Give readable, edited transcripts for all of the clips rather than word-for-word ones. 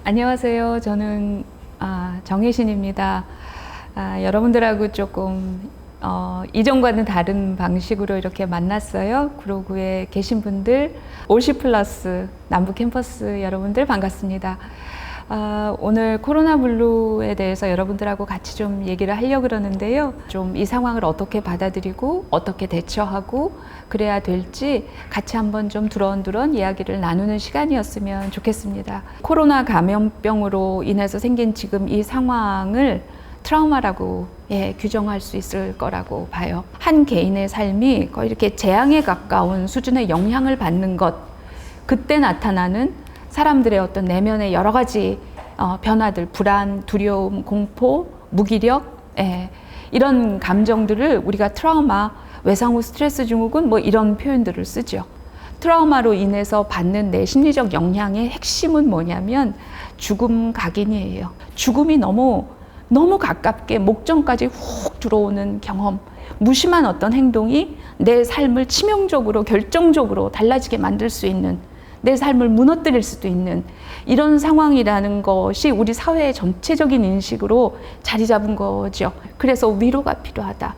안녕하세요. 저는 정혜신입니다. 여러분들하고 조금 이전과는 다른 방식으로 이렇게 만났어요. 구로구에 계신 분들, 올시플러스 남부 캠퍼스 여러분들 반갑습니다. 오늘 코로나 블루에 대해서 여러분들하고 같이 좀 얘기를 하려고 그러는데요. 좀 이 상황을 어떻게 받아들이고 어떻게 대처하고 그래야 될지 같이 한번 좀 두런두런 이야기를 나누는 시간이었으면 좋겠습니다. 코로나 감염병으로 인해서 생긴 지금 이 상황을 트라우마라고 규정할 수 있을 거라고 봐요. 한 개인의 삶이 거의 이렇게 재앙에 가까운 수준의 영향을 받는 것, 그때 나타나는 사람들의 어떤 내면의 여러 가지 변화들, 불안, 두려움, 공포, 무기력, 이런 감정들을 우리가 트라우마, 외상후 스트레스 증후군 이런 표현들을 쓰죠. 트라우마로 인해서 받는 내 심리적 영향의 핵심은 뭐냐면 죽음 각인이에요. 죽음이 너무 가깝게 목전까지 훅 들어오는 경험, 무심한 어떤 행동이 내 삶을 치명적으로 결정적으로 달라지게 만들 수 있는, 내 삶을 무너뜨릴 수도 있는 이런 상황이라는 것이 우리 사회의 전체적인 인식으로 자리 잡은 거죠. 그래서 위로가 필요하다.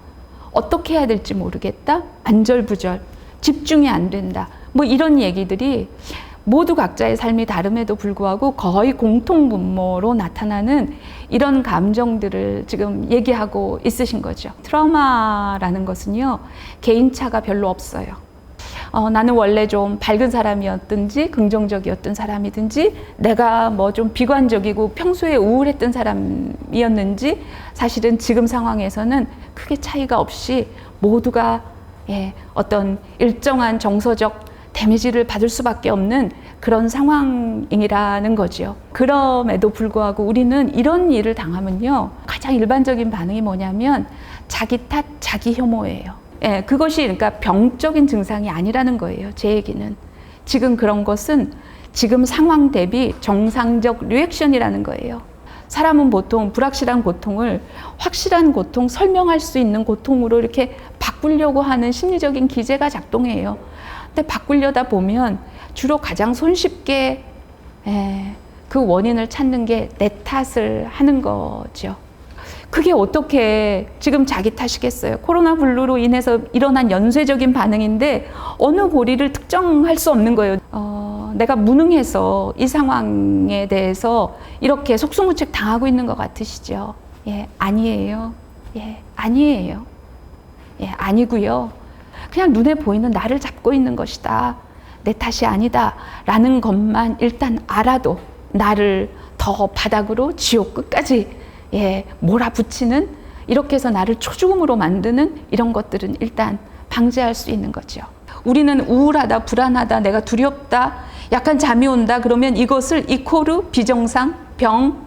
어떻게 해야 될지 모르겠다. 안절부절, 집중이 안 된다. 이런 얘기들이 모두 각자의 삶이 다름에도 불구하고 거의 공통분모로 나타나는 이런 감정들을 지금 얘기하고 있으신 거죠. 트라우마라는 것은요, 개인차가 별로 없어요. 나는 원래 좀 밝은 사람이었든지 긍정적이었던 사람이든지 내가 좀 비관적이고 평소에 우울했던 사람이었는지 사실은 지금 상황에서는 크게 차이가 없이 모두가 어떤 일정한 정서적 데미지를 받을 수밖에 없는 그런 상황이라는 거죠. 그럼에도 불구하고 우리는 이런 일을 당하면요, 가장 일반적인 반응이 뭐냐면 자기 탓, 자기 혐오예요. 그것이 그러니까 병적인 증상이 아니라는 거예요. 제 얘기는. 지금 그런 것은 지금 상황 대비 정상적 리액션이라는 거예요. 사람은 보통 불확실한 고통을 확실한 고통, 설명할 수 있는 고통으로 이렇게 바꾸려고 하는 심리적인 기제가 작동해요. 근데 바꾸려다 보면 주로 가장 손쉽게 그 원인을 찾는 게 내 탓을 하는 거죠. 그게 어떻게 지금 자기 탓이겠어요? 코로나 블루로 인해서 일어난 연쇄적인 반응인데 어느 고리를 특정할 수 없는 거예요. 내가 무능해서 이 상황에 대해서 이렇게 속수무책 당하고 있는 것 같으시죠? 아니에요. 아니에요. 아니고요. 그냥 눈에 보이는 나를 잡고 있는 것이다. 내 탓이 아니다. 라는 것만 일단 알아도 나를 더 바닥으로 지옥 끝까지 몰아붙이는, 이렇게 해서 나를 초죽음으로 만드는 이런 것들은 일단 방지할 수 있는 거죠. 우리는 우울하다, 불안하다, 내가 두렵다, 약간 잠이 온다 그러면 이것을 이코르 비정상, 병,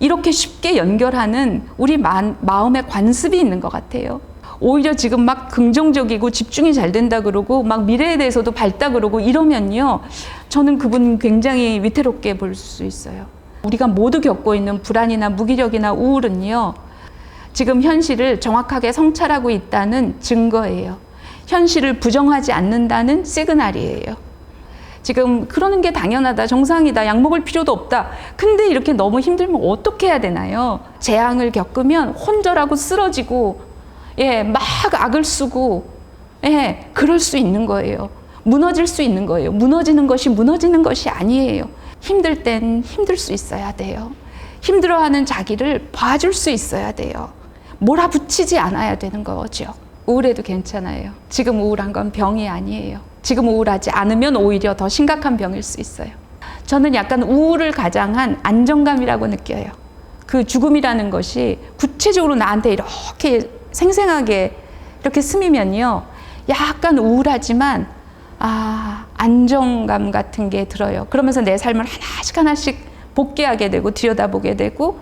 이렇게 쉽게 연결하는 우리 마음의 관습이 있는 것 같아요. 오히려 지금 막 긍정적이고 집중이 잘 된다 그러고 막 미래에 대해서도 밝다 그러고 이러면요, 저는 그분 굉장히 위태롭게 볼 수 있어요. 우리가 모두 겪고 있는 불안이나 무기력이나 우울은요, 지금 현실을 정확하게 성찰하고 있다는 증거예요. 현실을 부정하지 않는다는 시그널이에요. 지금 그러는 게 당연하다, 정상이다, 약 먹을 필요도 없다. 근데 이렇게 너무 힘들면 어떻게 해야 되나요? 재앙을 겪으면 혼절하고 쓰러지고 막 악을 쓰고 그럴 수 있는 거예요. 무너질 수 있는 거예요. 무너지는 것이 아니에요. 힘들 땐 힘들 수 있어야 돼요. 힘들어하는 자기를 봐줄 수 있어야 돼요. 몰아붙이지 않아야 되는 거죠. 우울해도 괜찮아요. 지금 우울한 건 병이 아니에요. 지금 우울하지 않으면 오히려 더 심각한 병일 수 있어요. 저는 약간 우울을 가장한 안정감이라고 느껴요. 그 죽음이라는 것이 구체적으로 나한테 이렇게 생생하게 이렇게 스미면요, 약간 우울하지만 안정감 같은 게 들어요. 그러면서 내 삶을 하나씩 복귀하게 되고 들여다보게 되고,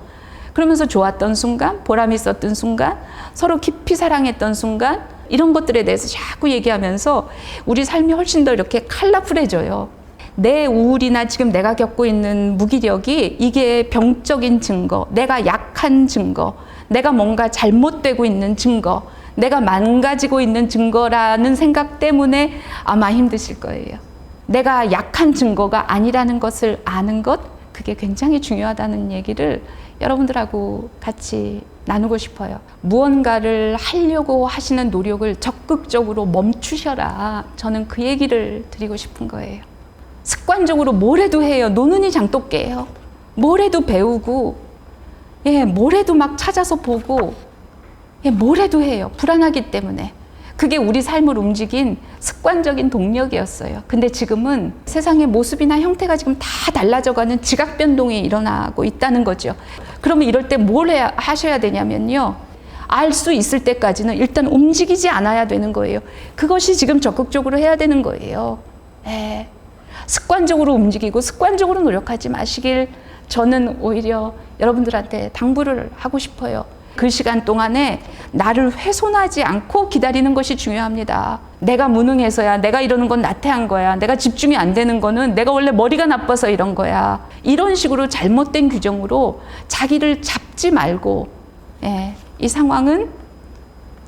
그러면서 좋았던 순간, 보람 있었던 순간, 서로 깊이 사랑했던 순간, 이런 것들에 대해서 자꾸 얘기하면서 우리 삶이 훨씬 더 이렇게 컬러풀해져요. 내 우울이나 지금 내가 겪고 있는 무기력이 이게 병적인 증거, 내가 약한 증거, 내가 뭔가 잘못되고 있는 증거, 내가 망가지고 있는 증거라는 생각 때문에 아마 힘드실 거예요. 내가 약한 증거가 아니라는 것을 아는 것, 그게 굉장히 중요하다는 얘기를 여러분들하고 같이 나누고 싶어요. 무언가를 하려고 하시는 노력을 적극적으로 멈추셔라. 저는 그 얘기를 드리고 싶은 거예요. 습관적으로 뭘 해도 해요. 노는이 장독게예요. 뭘 해도 배우고, 뭘 해도 막 찾아서 보고, 뭘 해도 해요. 불안하기 때문에. 그게 우리 삶을 움직인 습관적인 동력이었어요. 근데 지금은 세상의 모습이나 형태가 지금 다 달라져가는 지각 변동이 일어나고 있다는 거죠. 그러면 이럴 때 뭘 하셔야 되냐면요. 알 수 있을 때까지는 일단 움직이지 않아야 되는 거예요. 그것이 지금 적극적으로 해야 되는 거예요. 습관적으로 움직이고 습관적으로 노력하지 마시길 저는 오히려 여러분들한테 당부를 하고 싶어요. 그 시간 동안에 나를 훼손하지 않고 기다리는 것이 중요합니다. 내가 무능해서야, 내가 이러는 건 나태한 거야, 내가 집중이 안 되는 거는 내가 원래 머리가 나빠서 이런 거야, 이런 식으로 잘못된 규정으로 자기를 잡지 말고, 이 상황은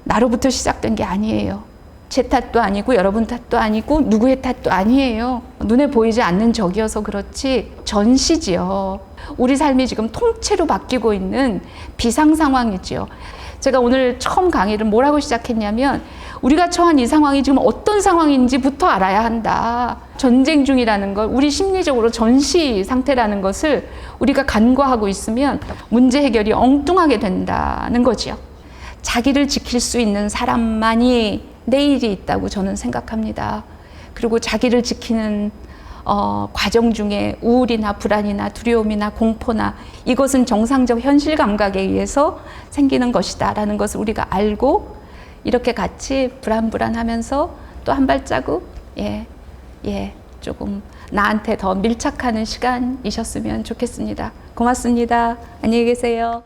나로부터 시작된 게 아니에요. 제 탓도 아니고 여러분 탓도 아니고 누구의 탓도 아니에요. 눈에 보이지 않는 적이어서 그렇지 전시지요. 우리 삶이 지금 통째로 바뀌고 있는 비상 상황이지요. 제가 오늘 처음 강의를 뭐라고 시작했냐면 우리가 처한 이 상황이 지금 어떤 상황인지부터 알아야 한다. 전쟁 중이라는 걸, 우리 심리적으로 전시 상태라는 것을 우리가 간과하고 있으면 문제 해결이 엉뚱하게 된다는 거지요. 자기를 지킬 수 있는 사람만이 내일이 있다고 저는 생각합니다. 그리고 자기를 지키는 과정 중에 우울이나 불안이나 두려움이나 공포나 이것은 정상적 현실 감각에 의해서 생기는 것이다 라는 것을 우리가 알고 이렇게 같이 불안불안하면서 또 한 발자국 조금 나한테 더 밀착하는 시간이셨으면 좋겠습니다. 고맙습니다. 안녕히 계세요.